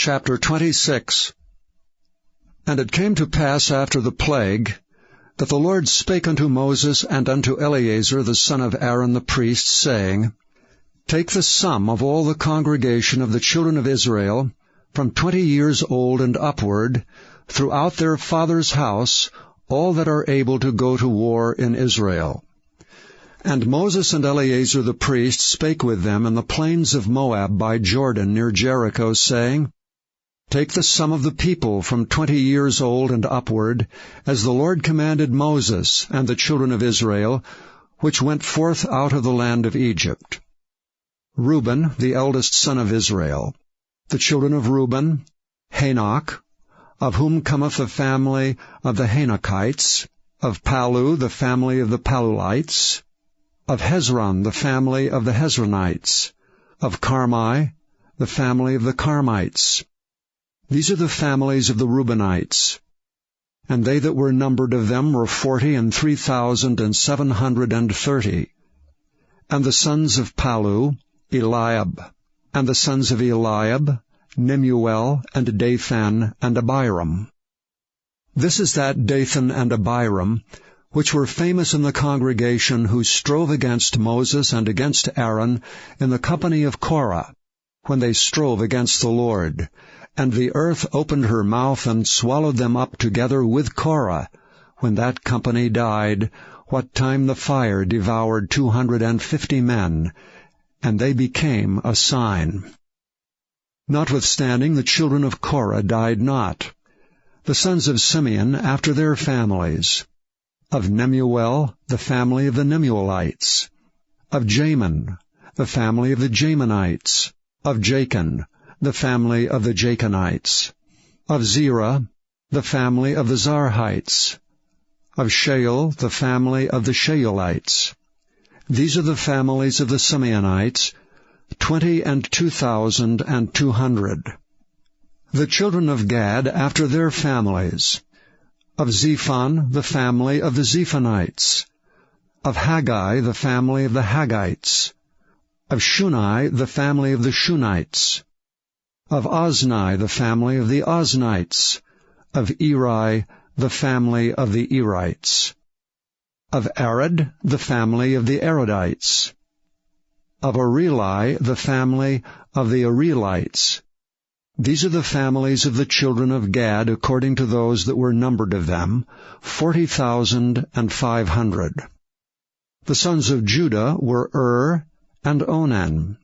Chapter 26. And it came to pass after the plague, that the Lord spake unto Moses and unto Eleazar the son of Aaron the priest, saying, Take the sum of all the congregation of the children of Israel, from 20 years old and upward, throughout their father's house, all that are able to go to war in Israel. And Moses and Eleazar the priest spake with them in the plains of Moab by Jordan near Jericho, saying, Take the sum of the people from 20 years old and upward, as the Lord commanded Moses and the children of Israel, which went forth out of the land of Egypt. Reuben, the eldest son of Israel. The children of Reuben, Hanok, of whom cometh the family of the Hanokites, of Palu, the family of the Palulites, of Hezron, the family of the Hezronites, of Carmi, the family of the Carmites. These are the families of the Reubenites. And they that were numbered of them were 40,3,730. And the sons of Palu, Eliab. And the sons of Eliab, Nemuel, and Dathan, and Abiram. This is that Dathan and Abiram, which were famous in the congregation, who strove against Moses and against Aaron in the company of Korah, when they strove against the Lord. And the earth opened her mouth and swallowed them up together with Korah, when that company died, what time the fire devoured 250 men, and they became a sign. Notwithstanding, the children of Korah died not. The sons of Simeon after their families. Of Nemuel, the family of the Nemuelites. Of Jamin, the family of the Jaminites. Of Jachin, the family of the Jachinites. Of Zerah, the family of the Zarhites. Of Shael, the family of the Shaelites. These are the families of the Simeonites, 22,200. The children of Gad after their families. Of Zephon, the family of the Zephonites. Of Haggai, the family of the Haggites. Of Shuni, the family of the Shunites. Of Ozni, the family of the Oznites. Of Eri, the family of the Erites. Of Arad, the family of the Aradites. Of Areli, the family of the Arelites. These are the families of the children of Gad, according to those that were numbered of them, 40,500. The sons of Judah were and Onan.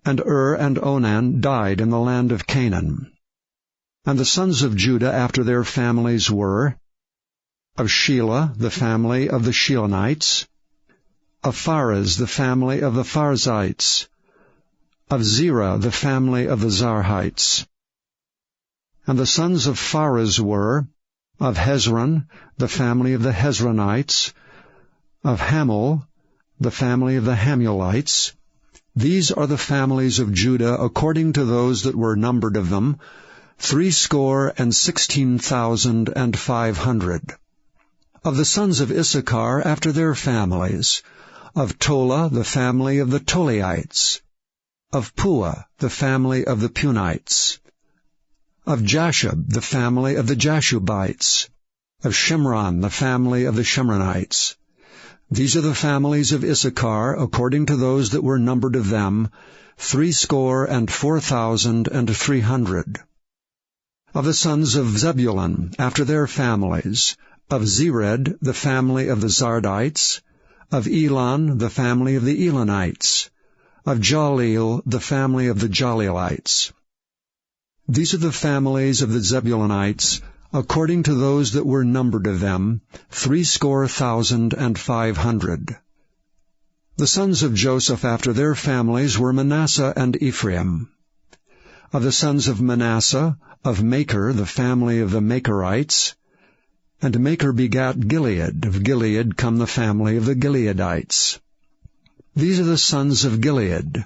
And and Onan died in the land of Canaan. And the sons of Judah after their families were, of Shelah, the family of the Shelonites. Of Pharez, the family of the Pharzites. Of Zerah, the family of the Zarhites. And the sons of Pharez were, of Hezron, the family of the Hezronites. Of Hamul, the family of the Hamulites. These are the families of Judah according to those that were numbered of them, 16,500. Of the sons of Issachar after their families. Of Tola, the family of the Tolaites. Of Puah, the family of the Punites. Of Jashub, the family of the Jashubites. Of Shimron, the family of the Shimronites. These are the families of Issachar, according to those that were numbered of them, 64,300. Of the sons of Zebulun, after their families. Of Zered, the family of the Zardites. Of Elon, the family of the Elonites. Of Jaleel, the family of the Jaleelites. These are the families of the Zebulunites, according to those that were numbered of them, 60,500. The sons of Joseph after their families were Manasseh and Ephraim. Of the sons of Manasseh, of Machir, the family of the Machirites. And Machir begat Gilead. Of Gilead come the family of the Gileadites. These are the sons of Gilead.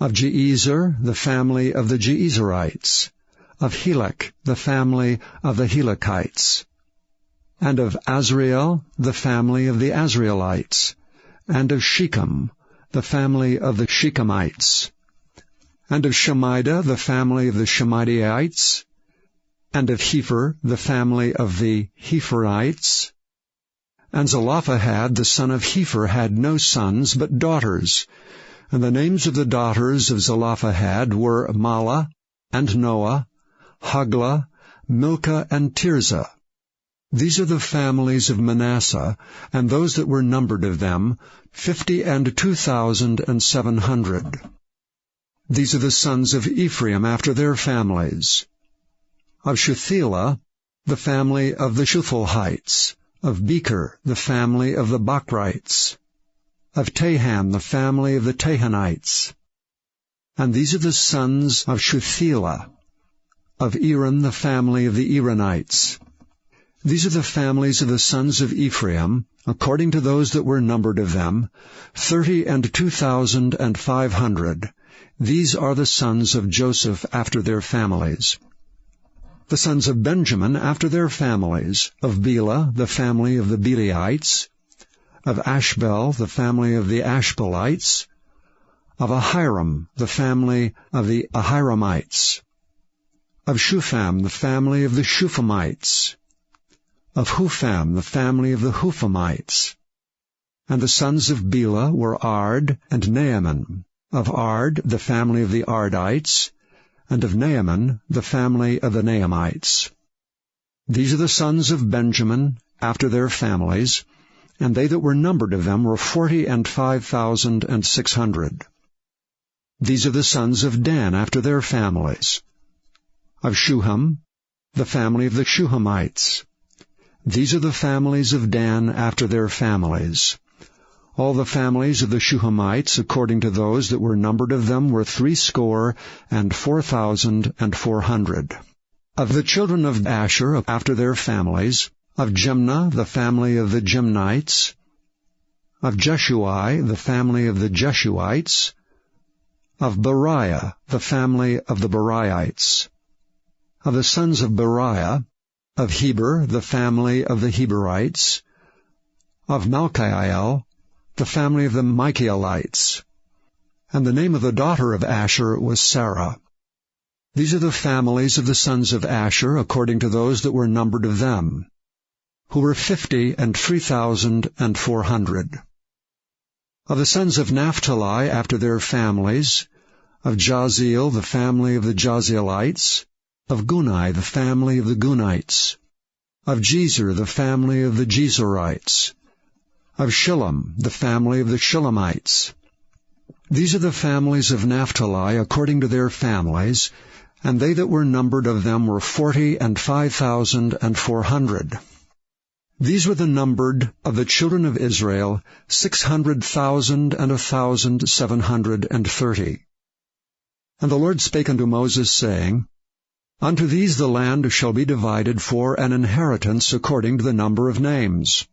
Of Jeezer, the family of the Jeezerites. Of Helek, the family of the Helekites. And of Azriel, the family of the Azrielites. And of Shechem, the family of the Shechemites. and of Shemida, the family of the Shemidaites, and of Hepher, the family of the Hepherites. And Zelophehad, the son of Hepher, had no sons, but daughters. And the names of the daughters of Zelophehad were Mahlah, and Noah, Hoglah, Milcah, and Tirzah. These are the families of Manasseh, and those that were numbered of them, 52,700. These are the sons of Ephraim after their families. Of Shuthelah, the family of the Shuthelhites. Of Becher, the family of the Bachrites. Of Tahan, the family of the Tahanites. And these are the sons of Shuthelah. Of Eran, the family of the Eranites. These are the families of the sons of Ephraim, according to those that were numbered of them, 32,500. These are the sons of Joseph after their families. The sons of Benjamin after their families, of Bela, the family of the Belaites, of Ashbel, the family of the Ashbelites, of Ahiram, the family of the Ahiramites, of Shupham, the family of the Shuphamites, of Hupham, the family of the Huphamites. And the sons of Bela were Ard and Naaman, of Ard, the family of the Ardites, and of Naaman, the family of the Naamites. These are the sons of Benjamin after their families, and they that were numbered of them were 45,600. These are the sons of Dan after their families. Of Shuham, the family of the Shuhamites. These are the families of Dan after their families. All the families of the Shuhamites, according to those that were numbered of them, were 64,400. Of the children of Asher, after their families, of Jemnah, the family of the Jemnites, of Jeshui, the family of the Jeshuites, of Beriah, the family of the Beriites, of the sons of Beriah, of Heber, the family of the Heberites, of Malchiel, the family of the Michaelites. And the name of the daughter of Asher was Sarah. These are the families of the sons of Asher, according to those that were numbered of them, who were 53,400. Of the sons of Naphtali after their families, of Jaziel, the family of the Jazielites, of Gunai, the family of the Gunites, of Jezer, the family of the Jezerites, of Shillem, the family of the Shillemites. These are the families of Naphtali according to their families, and they that were numbered of them were 45,400. These were the numbered of the children of Israel, 600,730. And the Lord spake unto Moses, saying, Unto these the land shall be divided for an inheritance according to the number of names.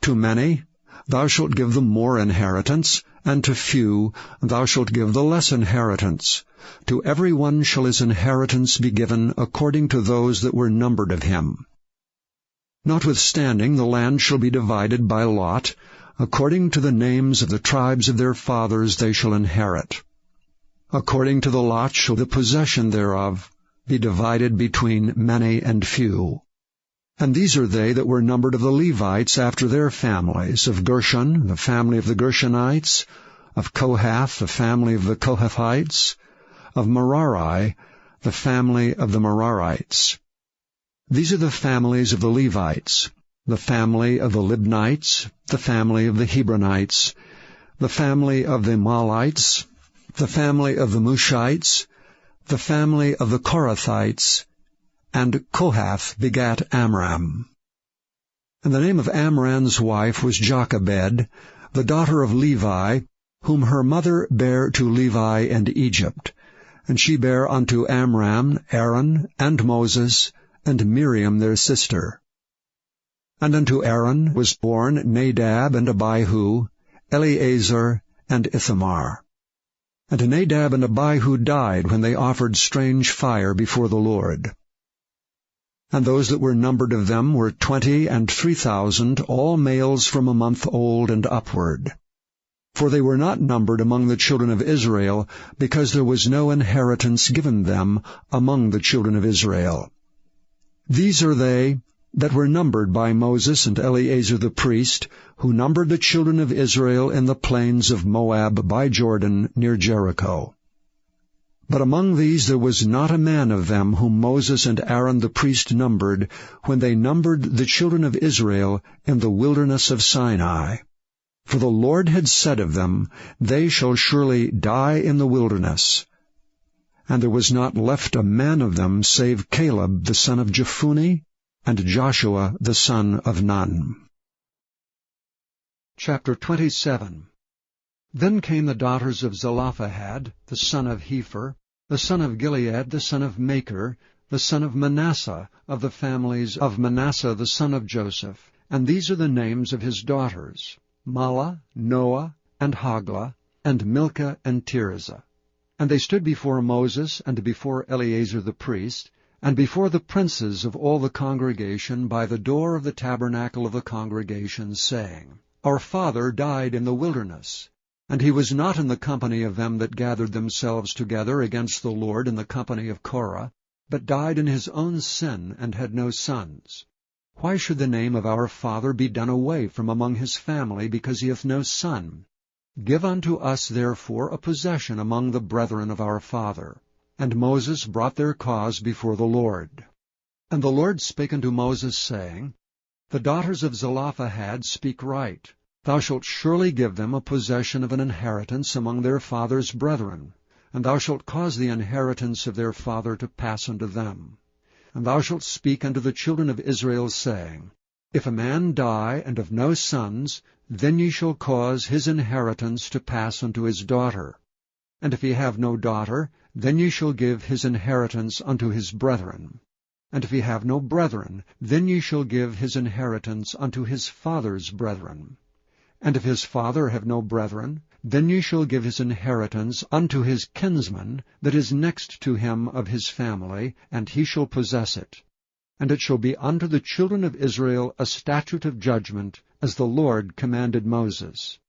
To many thou shalt give the more inheritance, and to few thou shalt give the less inheritance. To every one shall his inheritance be given according to those that were numbered of him. Notwithstanding, the land shall be divided by lot, according to the names of the tribes of their fathers they shall inherit. According to the lot shall the possession thereof be divided between many and few. And these are they that were numbered of the Levites after their families, of Gershon, the family of the Gershonites, of Kohath, the family of the Kohathites, of Merari, the family of the Merarites. These are the families of the Levites, the family of the Libnites, the family of the Hebronites, the family of the Mahlites, the family of the Mushites, the family of the Korathites, and Kohath begat Amram. And the name of Amram's wife was Jochebed, the daughter of Levi, whom her mother bare to Levi and Egypt. And she bare unto Amram Aaron, and Moses, and Miriam their sister. And unto Aaron was born Nadab and Abihu, Eleazar and Ithamar. And Nadab and Abihu died when they offered strange fire before the Lord. And those that were numbered of them were 23,000, all males from a month old and upward. For they were not numbered among the children of Israel, because there was no inheritance given them among the children of Israel. These are they that were numbered by Moses and Eleazar the priest, who numbered the children of Israel in the plains of Moab by Jordan near Jericho. But among these there was not a man of them whom Moses and Aaron the priest numbered, when they numbered the children of Israel in the wilderness of Sinai. For the Lord had said of them, They shall surely die in the wilderness. And there was not left a man of them save Caleb the son of Jephunneh, and Joshua the son of Nun. Chapter 27. Then came the daughters of Zelophehad, the son of Hepher, the son of Gilead, the son of Machir, the son of Manasseh, of the families of Manasseh the son of Joseph. And these are the names of his daughters, Mahlah, Noah, and Hoglah, and Milcah, and Tirzah. And they stood before Moses, and before Eleazar the priest, and before the princes of all the congregation by the door of the tabernacle of the congregation, saying, Our father died in the wilderness, and he was not in the company of them that gathered themselves together against the Lord in the company of Korah, but died in his own sin, and had no sons. Why should the name of our father be done away from among his family, because he hath no son? Give unto us therefore a possession among the brethren of our father. And Moses brought their cause before the Lord. And the Lord spake unto Moses, saying, The daughters of Zelophehad speak right. Thou shalt surely give them a possession of an inheritance among their father's brethren, and thou shalt cause the inheritance of their father to pass unto them. And thou shalt speak unto the children of Israel, saying, If a man die and have no sons, then ye shall cause his inheritance to pass unto his daughter. And if he have no daughter, then ye shall give his inheritance unto his brethren. And if he have no brethren, then ye shall give his inheritance unto his father's brethren. And if his father have no brethren, then ye shall give his inheritance unto his kinsman that is next to him of his family, and he shall possess it. And it shall be unto the children of Israel a statute of judgment, as the Lord commanded Moses.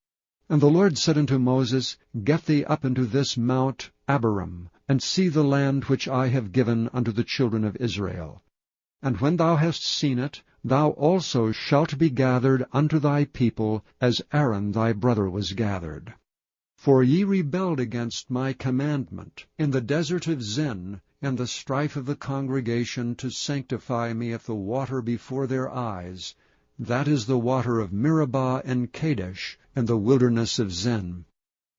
And the Lord said unto Moses, Get thee up into this mount Abarim, and see the land which I have given unto the children of Israel. And when thou hast seen it, thou also shalt be gathered unto thy people, as Aaron thy brother was gathered. For ye rebelled against my commandment in the desert of Zin, in the strife of the congregation, to sanctify me at the water before their eyes, that is the water of Meribah and Kadesh, in the wilderness of Zin.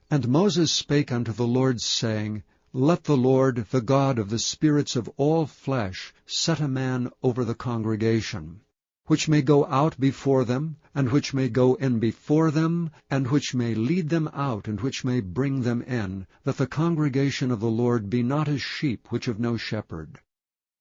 And Moses spake unto the Lord, saying, Let the Lord, the God of the spirits of all flesh, set a man over the congregation, which may go out before them, and which may go in before them, and which may lead them out, and which may bring them in, that the congregation of the Lord be not as sheep which have no shepherd.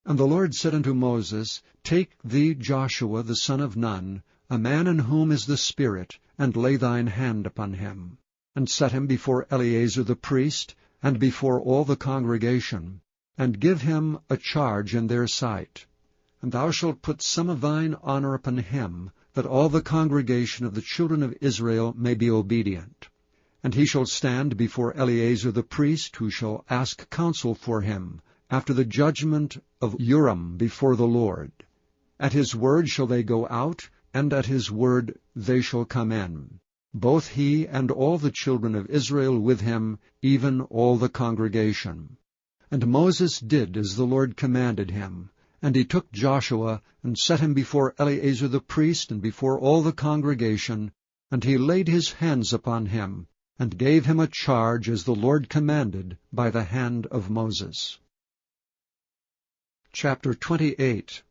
And the Lord said unto Moses, Take thee Joshua the son of Nun, a man in whom is the Spirit, and lay thine hand upon him, and set him before Eleazar the priest, and before all the congregation, and give him a charge in their sight. And thou shalt put some of thine honor upon him, that all the congregation of the children of Israel may be obedient. And he shall stand before Eleazar the priest, who shall ask counsel for him, after the judgment of Urim before the Lord. At his word shall they go out, and at his word they shall come in, both he and all the children of Israel with him, even all the congregation. And Moses did as the Lord commanded him. And he took Joshua, and set him before Eleazar the priest, and before all the congregation, and he laid his hands upon him, and gave him a charge as the Lord commanded by the hand of Moses. Chapter 28.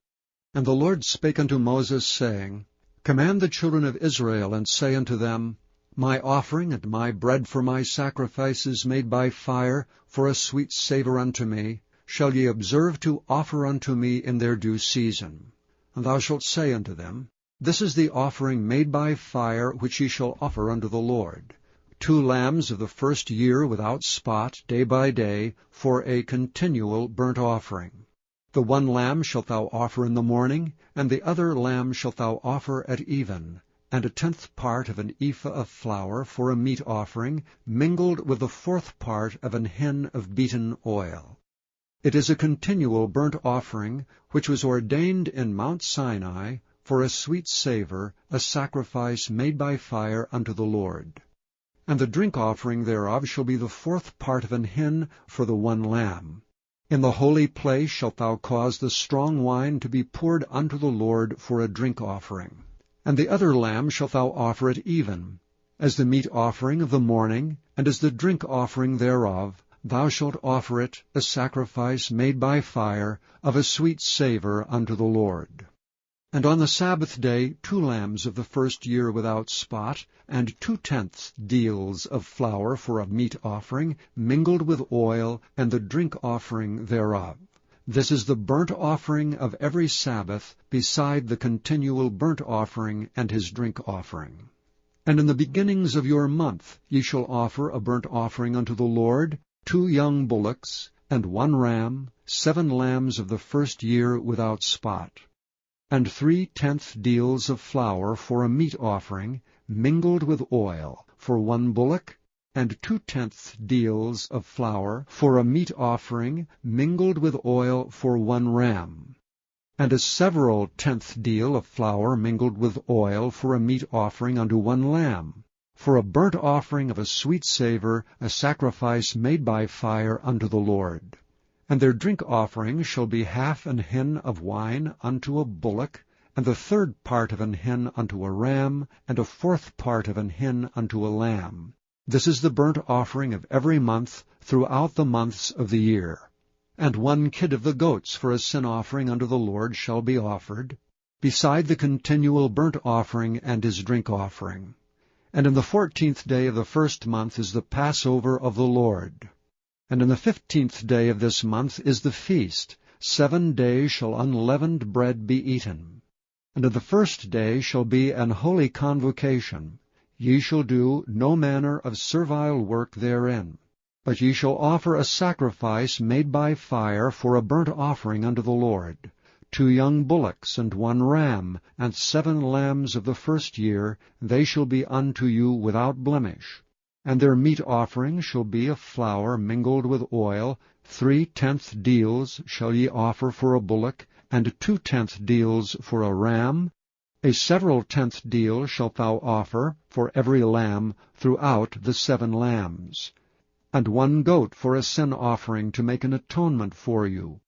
And the Lord spake unto Moses, saying, Command the children of Israel, and say unto them, My offering and my bread for my sacrifices made by fire, for a sweet savour unto me, shall ye observe to offer unto me in their due season. And thou shalt say unto them, This is the offering made by fire, which ye shall offer unto the Lord. 2 lambs of the first year without spot, day by day, for a continual burnt offering. The 1 lamb shalt thou offer in the morning, and the other lamb shalt thou offer at even, and a 10th part of an ephah of flour for a meat offering, mingled with the 4th part of an hin of beaten oil. It is a continual burnt offering, which was ordained in Mount Sinai for a sweet savor, a sacrifice made by fire unto the Lord. And the drink offering thereof shall be the 4th part of an hin for the one lamb. In the holy place shalt thou cause the strong wine to be poured unto the Lord for a drink offering. And the other lamb shalt thou offer it even, as the meat offering of the morning, and as the drink offering thereof. Thou shalt offer it a sacrifice made by fire, of a sweet savor unto the Lord. And on the Sabbath day 2 lambs of the first year without spot, and 2/10 deals of flour for a meat offering, mingled with oil, and the drink offering thereof. This is the burnt offering of every Sabbath, beside the continual burnt offering and his drink offering. And in the beginnings of your month ye shall offer a burnt offering unto the Lord, 2 young bullocks, and 1 ram, 7 lambs of the first year without spot, and 3/10 deals of flour for a meat offering, mingled with oil, for 1 bullock, and 2/10 deals of flour for a meat offering, mingled with oil, for 1 ram, and a several 10th deal of flour mingled with oil for a meat offering unto 1 lamb, for a burnt offering of a sweet savor, a sacrifice made by fire unto the Lord. And their drink offering shall be 1/2 an hin of wine unto a bullock, and the 1/3 part of an hin unto a ram, and a 4th part of an hin unto a lamb. This is the burnt offering of every month throughout the months of the year. And 1 kid of the goats for a sin offering unto the Lord shall be offered, beside the continual burnt offering and his drink offering. And in the 14th day of the first month is the Passover of the Lord. And in the 15th day of this month is the feast. 7 days shall unleavened bread be eaten. And in the first day shall be an holy convocation. Ye shall do no manner of servile work therein. But ye shall offer a sacrifice made by fire for a burnt offering unto the Lord. 2 young bullocks, and 1 ram, and 7 lambs of the first year, they shall be unto you without blemish. And their meat offering shall be of flour mingled with oil. 3/10 deals shall ye offer for a bullock, and 2/10 deals for a ram. A several 10th deal shalt thou offer for every lamb throughout the 7 lambs. And 1 goat for a sin offering to make an atonement for you.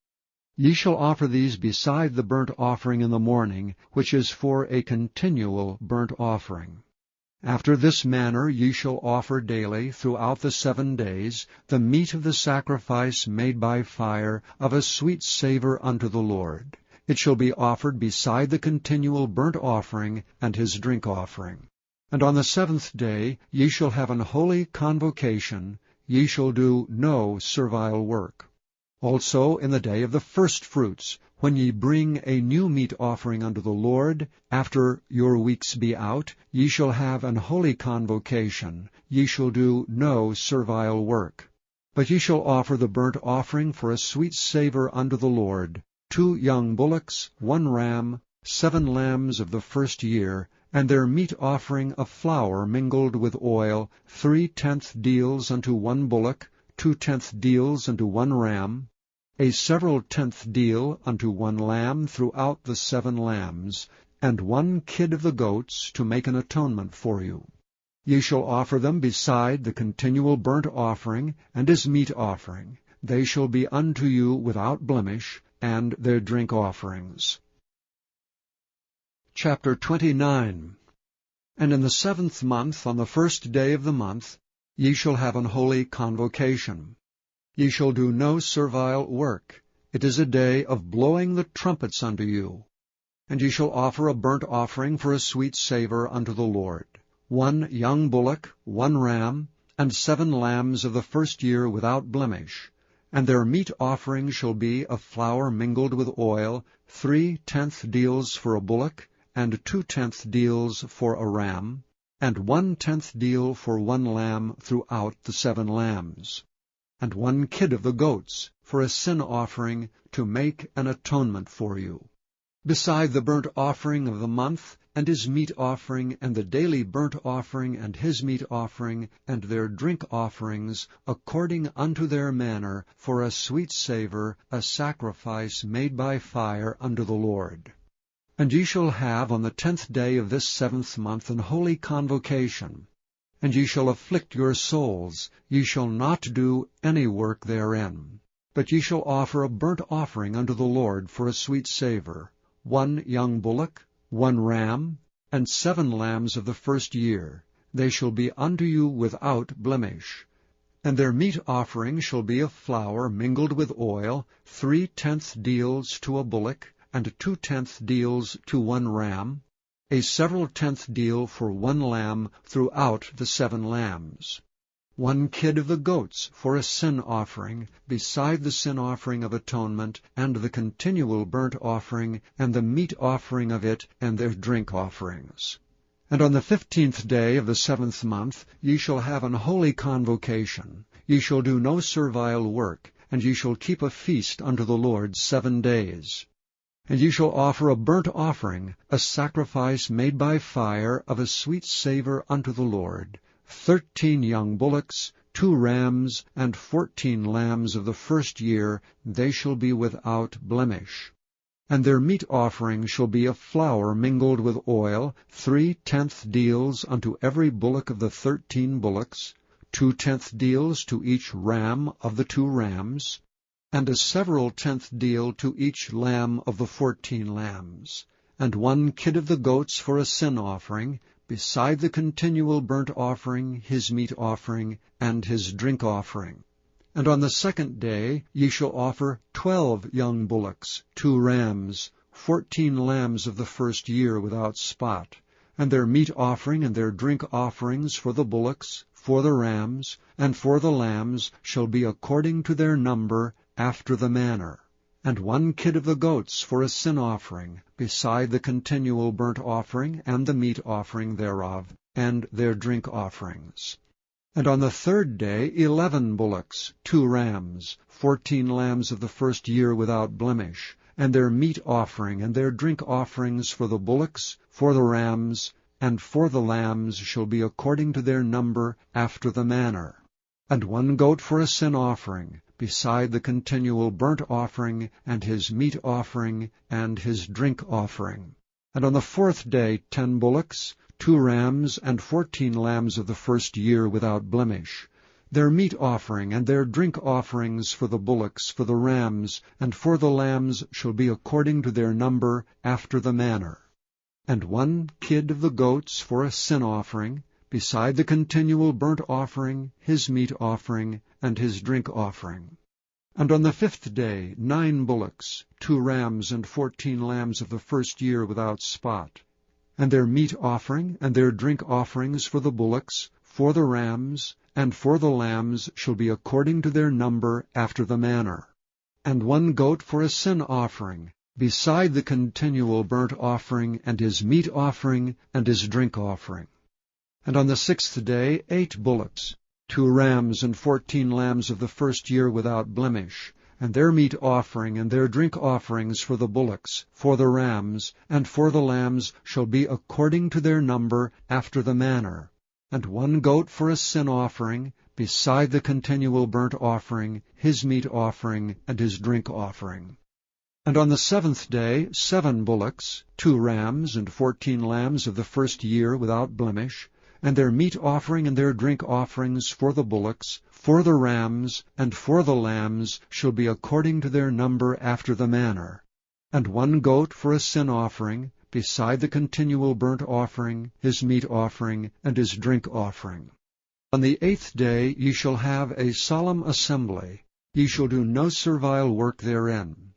Ye shall offer these beside the burnt offering in the morning, which is for a continual burnt offering. After this manner ye shall offer daily throughout the 7 days the meat of the sacrifice made by fire, of a sweet savor unto the Lord. It shall be offered beside the continual burnt offering and his drink offering. And on the 7th day ye shall have an holy convocation. Ye shall do no servile work. Also in the day of the firstfruits, when ye bring a new meat offering unto the Lord, after your weeks be out, ye shall have an holy convocation. Ye shall do no servile work. But ye shall offer the burnt offering for a sweet savor unto the Lord, 2 young bullocks, 1 ram, 7 lambs of the first year, and their meat offering of flour mingled with oil, 3/10 deals unto 1 bullock, 2/10 deals unto 1 ram, a several 10th deal unto 1 lamb throughout the 7 lambs, and 1 kid of the goats to make an atonement for you. Ye shall offer them beside the continual burnt offering and his meat offering. They shall be unto you without blemish, and their drink offerings. Chapter 29. And in the 7th month, on the 1st day of the month, ye shall have an holy convocation. Ye shall do no servile work. It is a day of blowing the trumpets unto you. And ye shall offer a burnt offering for a sweet savor unto the Lord. 1 young bullock, 1 ram, and 7 lambs of the first year without blemish. And their meat offering shall be of flour mingled with oil, 3/10 deals for a bullock, and 2/10 deals for a ram, and 1/10 deal for 1 lamb throughout the 7 lambs, and 1 kid of the goats for a sin offering to make an atonement for you. Beside the burnt offering of the month, and his meat offering, and the daily burnt offering, and his meat offering, and their drink offerings, according unto their manner, for a sweet savour, a sacrifice made by fire unto the Lord. And ye shall have on the 10th day of this 7th month an holy convocation. And ye shall afflict your souls, ye shall not do any work therein. But ye shall offer a burnt offering unto the Lord for a sweet savour, 1 young bullock, 1 ram, and 7 lambs of the first year. They shall be unto you without blemish. And their meat offering shall be of flour mingled with oil, 3/10 deals to a bullock, and 2/10 deals to 1 ram, a several tenth deal for 1 lamb throughout the 7 lambs. 1 kid of the goats for a sin offering, beside the sin offering of atonement, and the continual burnt offering, and the meat offering of it, and their drink offerings. And on the 15th day of the 7th month ye shall have an holy convocation. Ye shall do no servile work, and ye shall keep a feast unto the Lord 7 days. And ye shall offer a burnt offering, a sacrifice made by fire, of a sweet savour unto the Lord, 13 young bullocks, 2 rams, and 14 lambs of the first year. They shall be without blemish. And their meat offering shall be of flour mingled with oil, 3/10 deals unto every bullock of the 13 bullocks, 2/10 deals to each ram of the 2 rams, and a several tenth deal to each lamb of the 14 lambs, and 1 kid of the goats for a sin offering, beside the continual burnt offering, his meat offering, and his drink offering. And on the 2nd day ye shall offer 12 young bullocks, 2 rams, 14 lambs of the first year without spot, and their meat offering and their drink offerings for the bullocks, for the rams, and for the lambs shall be according to their number, after the manner. And 1 kid of the goats for a sin offering, beside the continual burnt offering, and the meat offering thereof, and their drink offerings. And on the 3rd day 11 bullocks, 2 rams, 14 lambs of the first year without blemish, and their meat offering, and their drink offerings for the bullocks, for the rams, and for the lambs shall be according to their number, after the manner. And 1 goat for a sin offering, beside the continual burnt offering, and his meat offering, and his drink offering. And on the 4th day 10 bullocks, 2 rams, and 14 lambs of the first year without blemish, their meat offering, and their drink offerings for the bullocks, for the rams, and for the lambs shall be according to their number, after the manner. And 1 kid of the goats for a sin offering, beside the continual burnt offering, his meat offering, and his drink offering. And on the 5th day 9 bullocks, 2 rams, and 14 lambs of the first year without spot, and their meat offering, and their drink offerings for the bullocks, for the rams, and for the lambs shall be according to their number, after the manner. And 1 goat for a sin offering, beside the continual burnt offering, and his meat offering, and his drink offering. And on the 6th day 8 bullocks, 2 rams, and 14 lambs of the first year without blemish, and their meat offering, and their drink offerings for the bullocks, for the rams, and for the lambs shall be according to their number, after the manner. And 1 goat for a sin offering, beside the continual burnt offering, his meat offering, and his drink offering. And on the 7th day 7 bullocks, 2 rams, and 14 lambs of the first year without blemish, and their meat offering and their drink offerings for the bullocks, for the rams, and for the lambs shall be according to their number, after the manner. And 1 goat for a sin offering, beside the continual burnt offering, his meat offering, and his drink offering. On the 8th day ye shall have a solemn assembly. Ye shall do no servile work therein.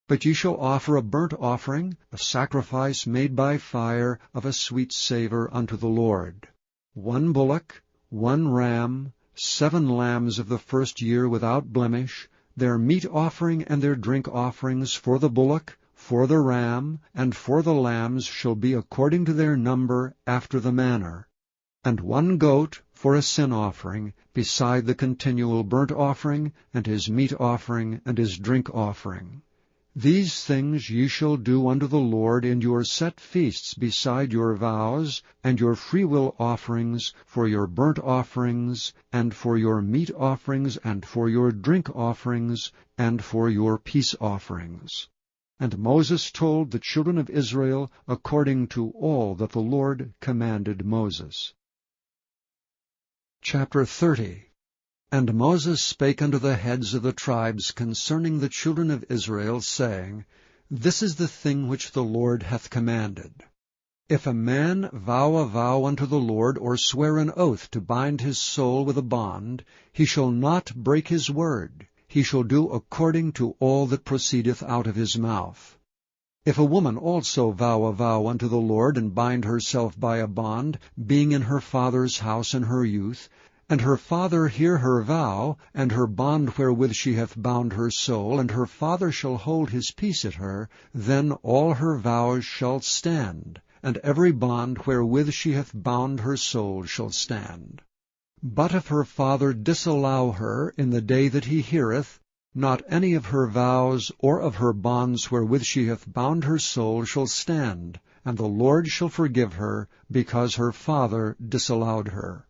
But ye shall offer a burnt offering, a sacrifice made by fire, of a sweet savour unto the Lord. 1 bullock, 1 ram, 7 lambs of the first year without blemish, their meat offering and their drink offerings for the bullock, for the ram, and for the lambs shall be according to their number, after the manner. And 1 goat for a sin offering, beside the continual burnt offering, and his meat offering, and his drink offering. These things ye shall do unto the Lord in your set feasts beside your vows, and your freewill offerings, for your burnt offerings, and for your meat offerings, and for your drink offerings, and for your peace offerings. And Moses told the children of Israel according to all that the Lord commanded Moses. Chapter 30. And Moses spake unto the heads of the tribes concerning the children of Israel, saying, This is the thing which the Lord hath commanded. If a man vow a vow unto the Lord, or swear an oath to bind his soul with a bond, he shall not break his word. He shall do according to all that proceedeth out of his mouth. If a woman also vow a vow unto the Lord, and bind herself by a bond, being in her father's house in her youth, and her father hear her vow, and her bond wherewith she hath bound her soul, and her father shall hold his peace at her, then all her vows shall stand, and every bond wherewith she hath bound her soul shall stand. But if her father disallow her in the day that he heareth, not any of her vows or of her bonds wherewith she hath bound her soul shall stand, and the Lord shall forgive her, because her father disallowed her.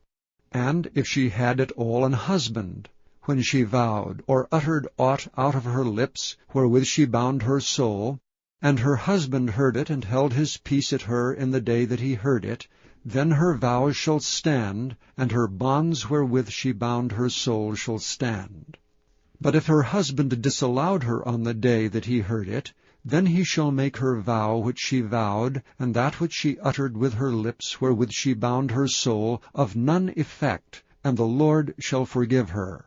And if she had at all an husband, when she vowed, or uttered aught out of her lips, wherewith she bound her soul, and her husband heard it, and held his peace at her in the day that he heard it, then her vows shall stand, and her bonds wherewith she bound her soul shall stand. But if her husband disallowed her on the day that he heard it, then he shall make her vow which she vowed, and that which she uttered with her lips, wherewith she bound her soul, of none effect, and the Lord shall forgive her.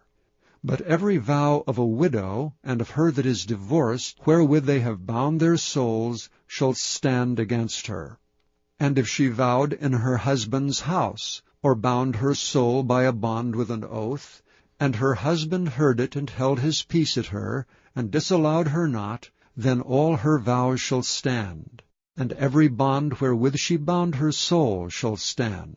But every vow of a widow, and of her that is divorced, wherewith they have bound their souls, shall stand against her. And if she vowed in her husband's house, or bound her soul by a bond with an oath, and her husband heard it, and held his peace at her, and disallowed her not, then all her vows shall stand, and every bond wherewith she bound her soul shall stand.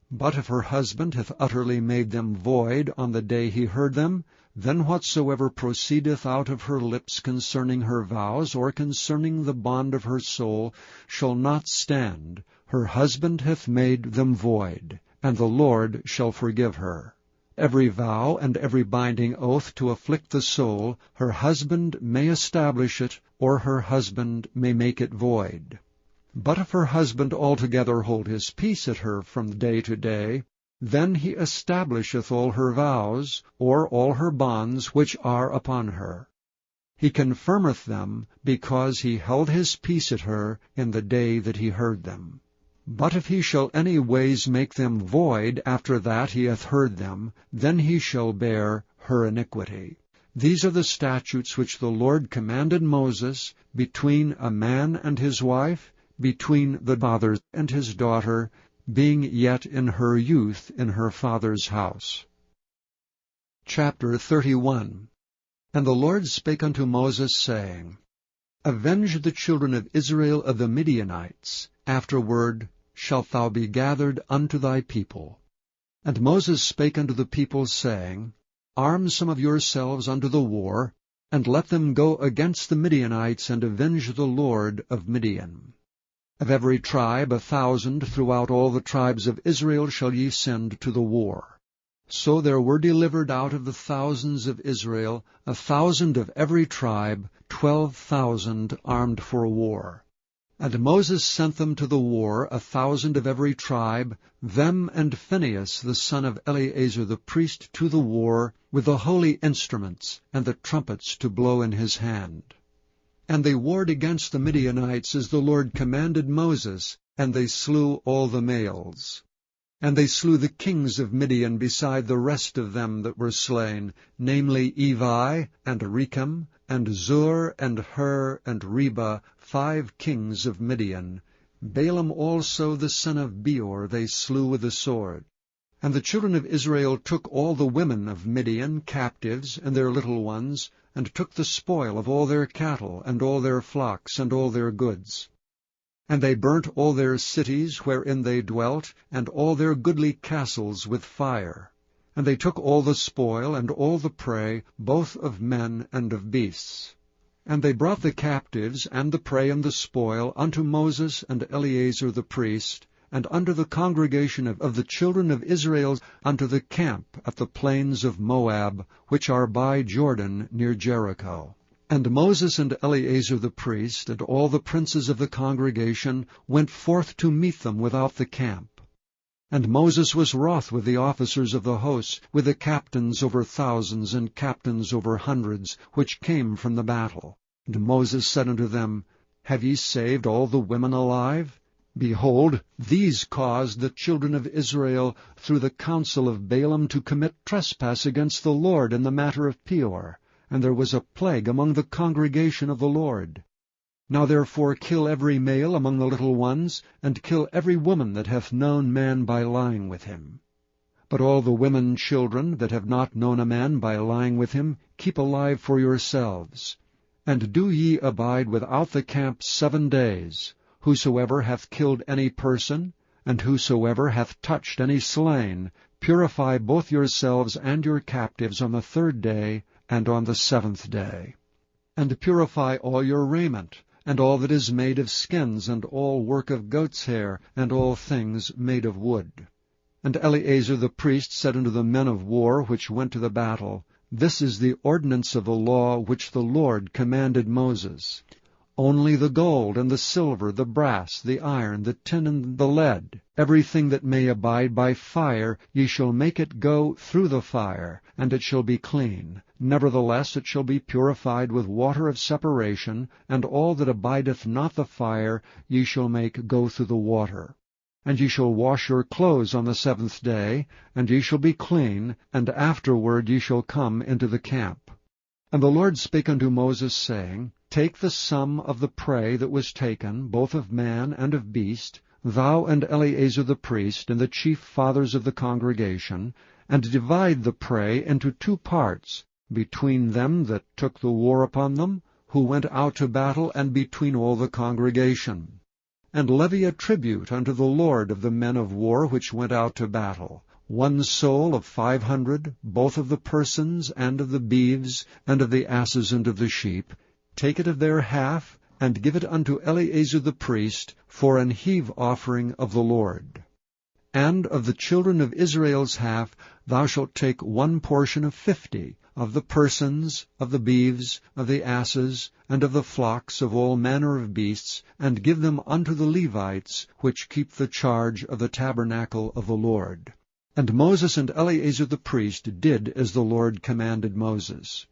But if her husband hath utterly made them void on the day he heard them, then whatsoever proceedeth out of her lips concerning her vows, or concerning the bond of her soul, shall not stand. Her husband hath made them void, and the Lord shall forgive her. Every vow and every binding oath to afflict the soul, her husband may establish it, or her husband may make it void. But if her husband altogether hold his peace at her from day to day, then he establisheth all her vows, or all her bonds which are upon her. He confirmeth them, because he held his peace at her in the day that he heard them. But if he shall any ways make them void after that he hath heard them, then he shall bear her iniquity. These are the statutes which the Lord commanded Moses, between a man and his wife, between the father and his daughter, being yet in her youth in her father's house. Chapter 31. And the Lord spake unto Moses, saying, Avenge the children of Israel of the Midianites. Afterward shalt thou be gathered unto thy people. And Moses spake unto the people, saying, Arm some of yourselves unto the war, and let them go against the Midianites, and avenge the Lord of Midian. Of every tribe 1,000 throughout all the tribes of Israel shall ye send to the war. So there were delivered out of the thousands of Israel 1,000 of every tribe, 12,000 armed for war. And Moses sent them to the war, 1,000 of every tribe, them and Phinehas the son of Eleazar the priest to the war, with the holy instruments, and the trumpets to blow in his hand. And they warred against the Midianites as the Lord commanded Moses, and they slew all the males. And they slew the kings of Midian beside the rest of them that were slain, namely Evi, and Rechem, and Zur, and Hur, and Reba, 5 kings of Midian. Balaam also the son of Beor they slew with the sword. And the children of Israel took all the women of Midian captives, and their little ones, and took the spoil of all their cattle, and all their flocks, and all their goods. And they burnt all their cities wherein they dwelt, and all their goodly castles with fire. And they took all the spoil, and all the prey, both of men and of beasts. And they brought the captives, and the prey, and the spoil, unto Moses and Eleazar the priest, and unto the congregation of the children of Israel, unto the camp at the plains of Moab, which are by Jordan near Jericho. And Moses and Eleazar the priest, and all the princes of the congregation, went forth to meet them without the camp. And Moses was wroth with the officers of the hosts, with the captains over thousands and captains over hundreds, which came from the battle. And Moses said unto them, Have ye saved all the women alive? Behold, these caused the children of Israel through the counsel of Balaam to commit trespass against the Lord in the matter of Peor, and there was a plague among the congregation of the Lord. Now therefore kill every male among the little ones, and kill every woman that hath known man by lying with him. But all the women children that have not known a man by lying with him, keep alive for yourselves. And do ye abide without the camp 7 days. Whosoever hath killed any person, and whosoever hath touched any slain, purify both yourselves and your captives on the 3rd day and on the 7th day. And purify all your raiment, and all that is made of skins, and all work of goat's hair, and all things made of wood. And Eleazar the priest said unto the men of war which went to the battle, This is the ordinance of the law which the Lord commanded Moses. Only the gold, and the silver, the brass, the iron, the tin, and the lead, everything that may abide by fire, ye shall make it go through the fire, and it shall be clean. Nevertheless it shall be purified with water of separation, and all that abideth not the fire ye shall make go through the water. And ye shall wash your clothes on the 7th day, and ye shall be clean, and afterward ye shall come into the camp. And the Lord spake unto Moses, saying, Take the sum of the prey that was taken, both of man and of beast, thou and Eleazar the priest, and the chief fathers of the congregation, and divide the prey into 2 parts, between them that took the war upon them, who went out to battle, and between all the congregation. And levy a tribute unto the Lord of the men of war which went out to battle, 1 soul of 500, both of the persons, and of the beeves, and of the asses, and of the sheep. Take it of their half, and give it unto Eleazar the priest, for an heave offering of the Lord. And of the children of Israel's half thou shalt take 1 portion of 50, of the persons, of the beeves, of the asses, and of the flocks, of all manner of beasts, and give them unto the Levites, which keep the charge of the tabernacle of the Lord. And Moses and Eleazar the priest did as the Lord commanded Moses.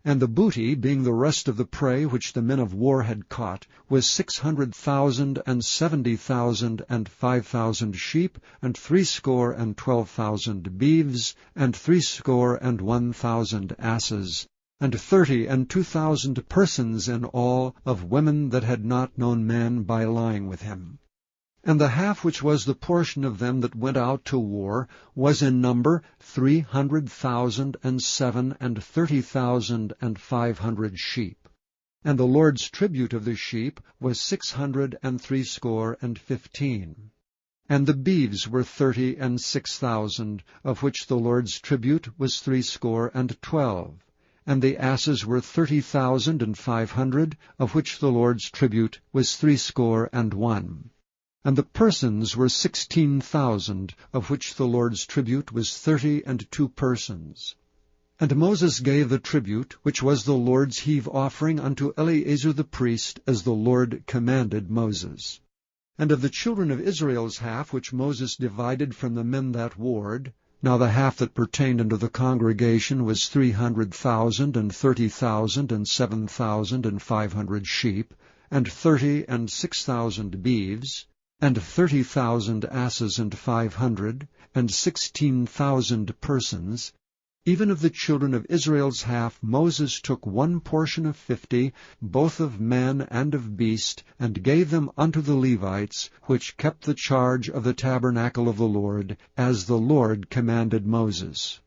And the booty, being the rest of the prey which the men of war had caught, was 600,000 and 70,000 and 5,000 sheep, and 12,000 beeves, and 1,000 asses, and 30 and 2,000 persons in all of women that had not known man by lying with him. And the half which was the portion of them that went out to war was in number 300,007 and 30,500 sheep. And the Lord's tribute of the sheep was 615. And the beeves were 30 and 6,000, of which the Lord's tribute was 12. And the asses were 30,500, of which the Lord's tribute was 61. And the persons were 16,000, of which the Lord's tribute was 32 persons. And Moses gave the tribute, which was the Lord's heave offering, unto Eleazar the priest, as the Lord commanded Moses. And of the children of Israel's half, which Moses divided from the men that warred, now the half that pertained unto the congregation was 300,000 and 30,000 and 7,500 sheep, and 30 and 6,000 beeves, and 30,000 asses and 500, and 16,000 persons. Even of the children of Israel's half Moses took 1 portion of 50, both of man and of beast, and gave them unto the Levites, which kept the charge of the tabernacle of the Lord, as the Lord commanded Moses.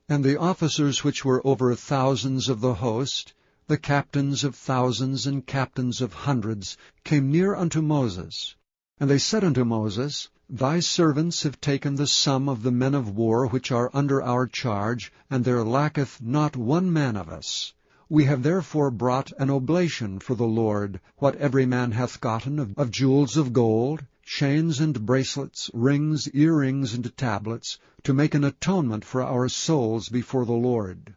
And the officers which were over thousands of the host, the captains of thousands and captains of hundreds, came near unto Moses. And they said unto Moses, Thy servants have taken the sum of the men of war which are under our charge, and there lacketh not 1 man of us. We have therefore brought an oblation for the Lord, what every man hath gotten of jewels of gold, chains and bracelets, rings, earrings, and tablets, to make an atonement for our souls before the Lord.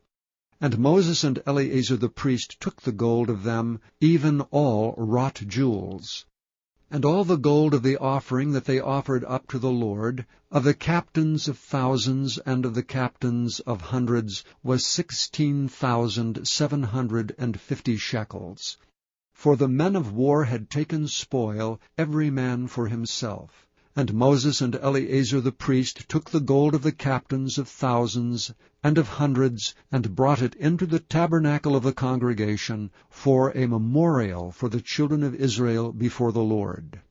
And Moses and Eleazar the priest took the gold of them, even all wrought jewels. And all the gold of the offering that they offered up to the Lord, of the captains of thousands and of the captains of hundreds, was 16,750 shekels. For the men of war had taken spoil, every man for himself. And Moses and Eleazar the priest took the gold of the captains of thousands and of hundreds, and brought it into the tabernacle of the congregation, for a memorial for the children of Israel before the Lord.